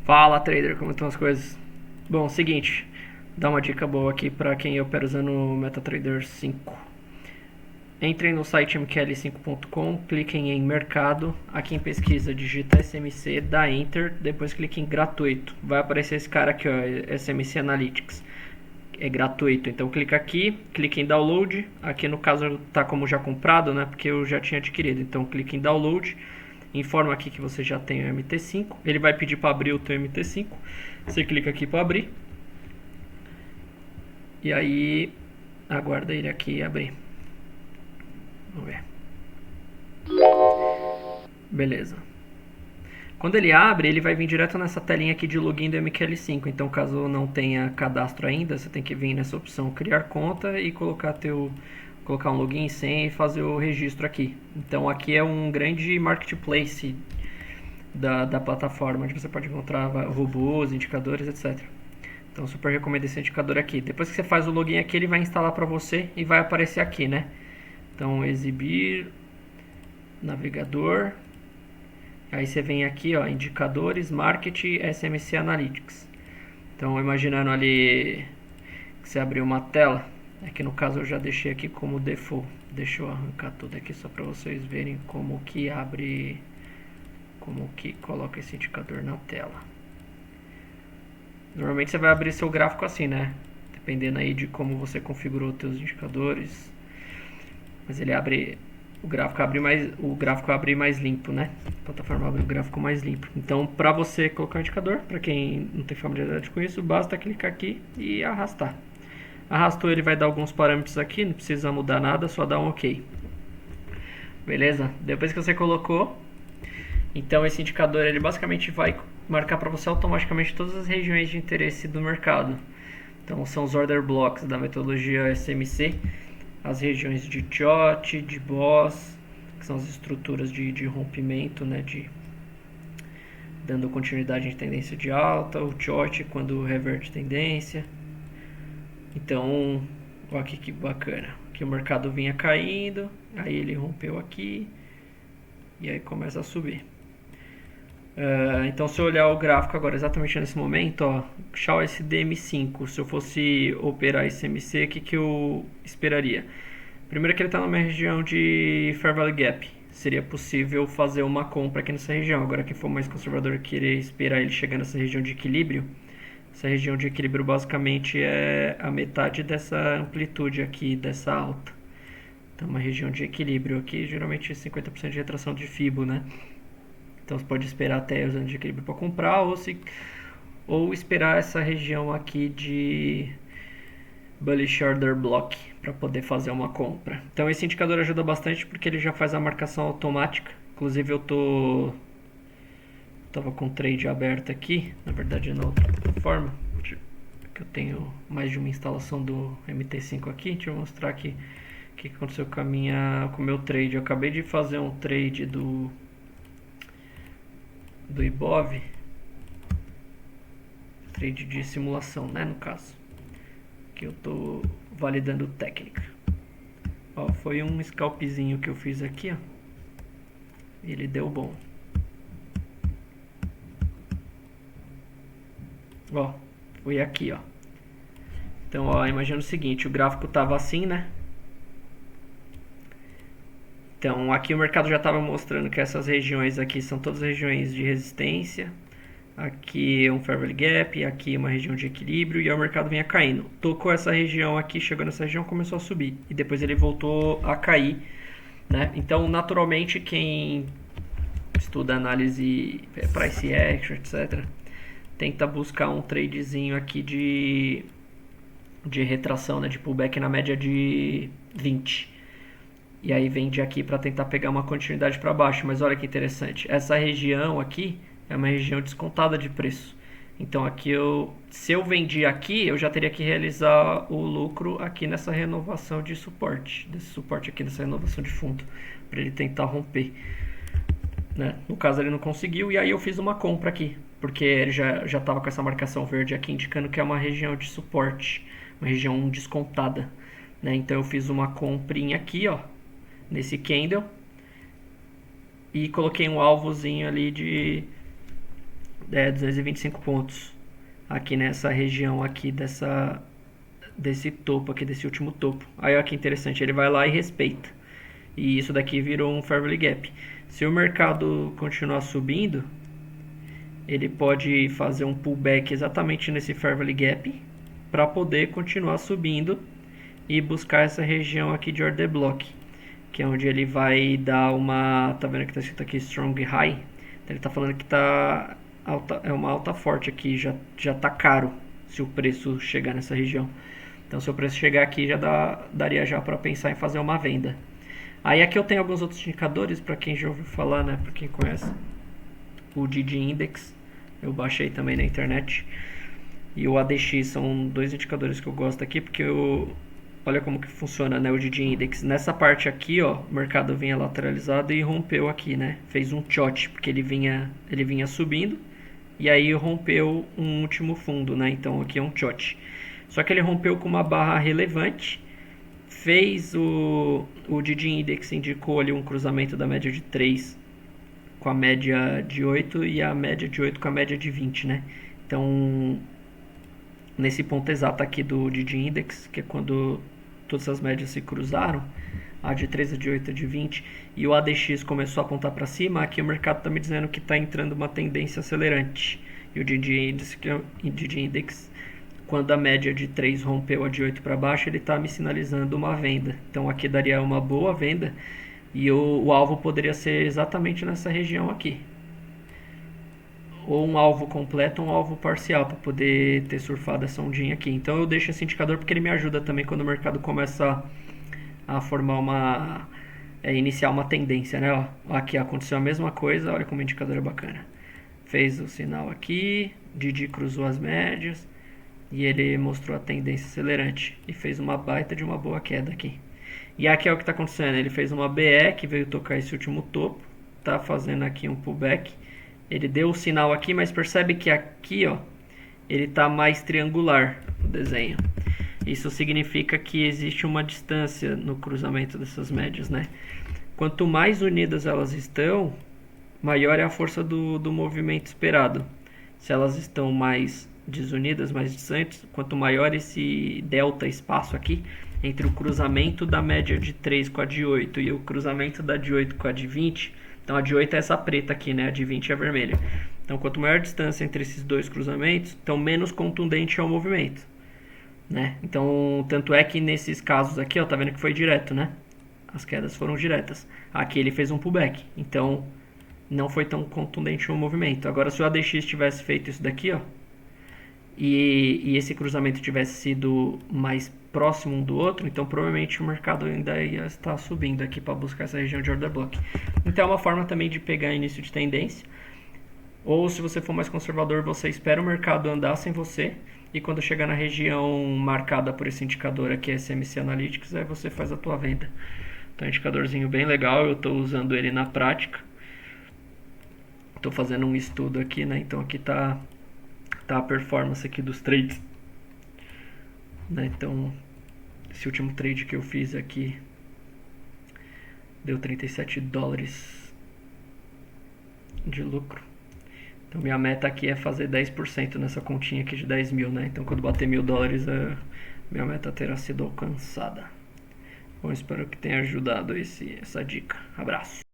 Fala, trader, como estão as coisas? Bom, seguinte, dá uma dica boa aqui para quem opera usando o MetaTrader 5. Entrem no site mql5.com, cliquem em mercado, aqui em pesquisa digita SMC, dá Enter, depois clique em gratuito. Vai aparecer esse cara aqui, ó, SMC Analytics. É gratuito, então clica aqui, clique em download, aqui no caso tá como já comprado, né, porque eu já tinha adquirido, então clique em download, informa aqui que você já tem o MT5, ele vai pedir para abrir o teu MT5, você clica aqui para abrir, e aí aguarda ele aqui abrir, vamos ver, beleza. Quando ele abre, ele vai vir direto nessa telinha aqui de login do MQL5. Então, caso não tenha cadastro ainda, você tem que vir nessa opção criar conta e colocar um login e senha e fazer o registro aqui. Então, aqui é um grande marketplace da plataforma, onde você pode encontrar robôs, indicadores, etc. Então, super recomendo esse indicador aqui. Depois que você faz o login aqui, ele vai instalar para você e vai aparecer aqui, né? Então, exibir, navegador. Aí você vem aqui, ó, indicadores, marketing, SMC Analytics. Então, imaginando ali que você abriu uma tela, aqui no caso eu já deixei aqui como default. Deixa eu arrancar tudo aqui só para vocês verem como que abre, como que coloca esse indicador na tela. Normalmente você vai abrir seu gráfico assim, né? Dependendo aí de como você configurou os seus indicadores. Mas ele abre... O gráfico abre mais limpo, né? A plataforma abre o gráfico mais limpo. Então, para você colocar o indicador, para quem não tem familiaridade com isso, basta clicar aqui e arrastar. Arrastou, ele vai dar alguns parâmetros aqui, não precisa mudar nada, só dá um OK. Beleza? Depois que você colocou, então esse indicador ele basicamente vai marcar para você automaticamente todas as regiões de interesse do mercado. Então, são os order blocks da metodologia SMC. As regiões de Chott, de Boss, que são as estruturas de rompimento, né, dando continuidade em tendência de alta, o Chott quando reverte tendência. Então, olha aqui que bacana, que o mercado vinha caindo, aí ele rompeu aqui e aí começa a subir. Então, se eu olhar o gráfico agora exatamente nesse momento, ó, Shaw SDM5, se eu fosse operar esse MC, o que eu esperaria? Primeiro que ele está numa região de Fair Value Gap, seria possível fazer uma compra aqui nessa região. Agora, quem for mais conservador e querer esperar ele chegar nessa região de equilíbrio, essa região de equilíbrio basicamente é a metade dessa amplitude aqui, dessa alta. Então, uma região de equilíbrio aqui, geralmente 50% de retração de Fibo, né? Então você pode esperar até os anos de equilíbrio para comprar ou esperar essa região aqui de Bullish Order Block para poder fazer uma compra. Então esse indicador ajuda bastante porque ele já faz a marcação automática. Inclusive eu tava com o trade aberto aqui, na verdade na outra plataforma, que eu tenho mais de uma instalação do MT5 aqui. Deixa eu mostrar aqui o que aconteceu com o meu trade. Eu acabei de fazer um trade do IBOV, trade de simulação, né, no caso, que eu tô validando técnica. Ó, foi um scalpzinho que eu fiz aqui, ó, ele deu bom. Ó, foi aqui, ó. Então, ó, imagina o seguinte, o gráfico tava assim, né? Então, aqui o mercado já estava mostrando que essas regiões aqui são todas regiões de resistência. Aqui é um Fair Value Gap, aqui uma região de equilíbrio, e aí o mercado vinha caindo. Tocou essa região aqui, chegou nessa região, começou a subir. E depois ele voltou a cair, né? Então, naturalmente, quem estuda análise, price action, etc., tenta buscar um tradezinho aqui de retração, né? De pullback na média de 20. E aí vende aqui para tentar pegar uma continuidade para baixo. Mas olha que interessante, essa região aqui é uma região descontada de preço. Então aqui se eu vendi aqui, eu já teria que realizar o lucro aqui nessa renovação de suporte. Desse suporte aqui, dessa renovação de fundo, para ele tentar romper, né? No caso ele não conseguiu, e aí eu fiz uma compra aqui, porque ele já estava com essa marcação verde aqui, indicando que é uma região de suporte, uma região descontada, né? Então eu fiz uma comprinha aqui, ó, nesse candle, e coloquei um alvozinho ali 225 pontos aqui nessa região aqui desse topo aqui, desse último topo. Aí olha que interessante, ele vai lá e respeita. E isso daqui virou um Fair Value Gap. Se o mercado continuar subindo, ele pode fazer um pullback exatamente nesse Fair Value Gap para poder continuar subindo e buscar essa região aqui de Order Block, que é onde ele vai dar uma... Tá vendo que tá escrito aqui Strong High? Então ele tá falando que tá alta, é uma alta forte aqui, já tá caro se o preço chegar nessa região. Então se o preço chegar aqui já daria já para pensar em fazer uma venda. Aí aqui eu tenho alguns outros indicadores para quem já ouviu falar, né, para quem conhece. O DD Index, eu baixei também na internet. E o ADX são dois indicadores que eu gosto aqui, porque olha como que funciona, né, o DD Index. Nessa parte aqui, ó, o mercado vinha lateralizado e rompeu aqui, né? Fez um short, porque ele vinha subindo e aí rompeu um último fundo, né? Então aqui é um short. Só que ele rompeu com uma barra relevante, fez o DD Index indicou ali um cruzamento da média de 3 com a média de 8 e a média de 8 com a média de 20, né? Então, nesse ponto exato aqui do DD Index, que é quando todas as médias se cruzaram, a de 3, a de 8, a de 20, e o ADX começou a apontar para cima, aqui o mercado está me dizendo que está entrando uma tendência acelerante. E o DD Index, quando a média de 3 rompeu a de 8 para baixo, ele está me sinalizando uma venda. Então aqui daria uma boa venda e o alvo poderia ser exatamente nessa região aqui. Ou um alvo completo ou um alvo parcial para poder ter surfado essa ondinha aqui. Então eu deixo esse indicador porque ele me ajuda também quando o mercado começa a formar iniciar uma tendência, né? Ó, aqui aconteceu a mesma coisa, olha como o indicador é bacana. Fez o sinal aqui, Didi cruzou as médias e ele mostrou a tendência acelerante e fez uma baita de uma boa queda aqui. E aqui é o que está acontecendo, ele fez uma BE que veio tocar esse último topo, tá fazendo aqui um pullback. Ele deu o sinal aqui, mas percebe que aqui, ó, ele tá mais triangular o desenho. Isso significa que existe uma distância no cruzamento dessas médias, né? Quanto mais unidas elas estão, maior é a força do movimento esperado. Se elas estão mais desunidas, mais distantes, quanto maior esse delta, espaço aqui, entre o cruzamento da média de 3 com a de 8 e o cruzamento da de 8 com a de 20, então a de 8 é essa preta aqui, né? A de 20 é a vermelha. Então quanto maior a distância entre esses dois cruzamentos, então menos contundente é o movimento, né? Então, tanto é que nesses casos aqui, ó, tá vendo que foi direto, né? As quedas foram diretas. Aqui ele fez um pullback, então não foi tão contundente o movimento. Agora, se o ADX tivesse feito isso daqui, ó, e esse cruzamento tivesse sido mais próximo um do outro, então provavelmente o mercado ainda ia estar subindo aqui para buscar essa região de order block. Então é uma forma também de pegar início de tendência. Ou se você for mais conservador, você espera o mercado andar sem você e quando chegar na região marcada por esse indicador aqui, SMC Analytics, aí você faz a tua venda. Então é um indicadorzinho bem legal, eu estou usando ele na prática. Estou fazendo um estudo aqui, né? Então aqui tá a performance aqui dos trades, né? Então esse último trade que eu fiz aqui deu 37 dólares de lucro. Então minha meta aqui é fazer 10% nessa continha aqui de 10 mil, né? Então quando bater $1.000 minha meta terá sido alcançada. Bom, espero que tenha ajudado essa dica. Abraço.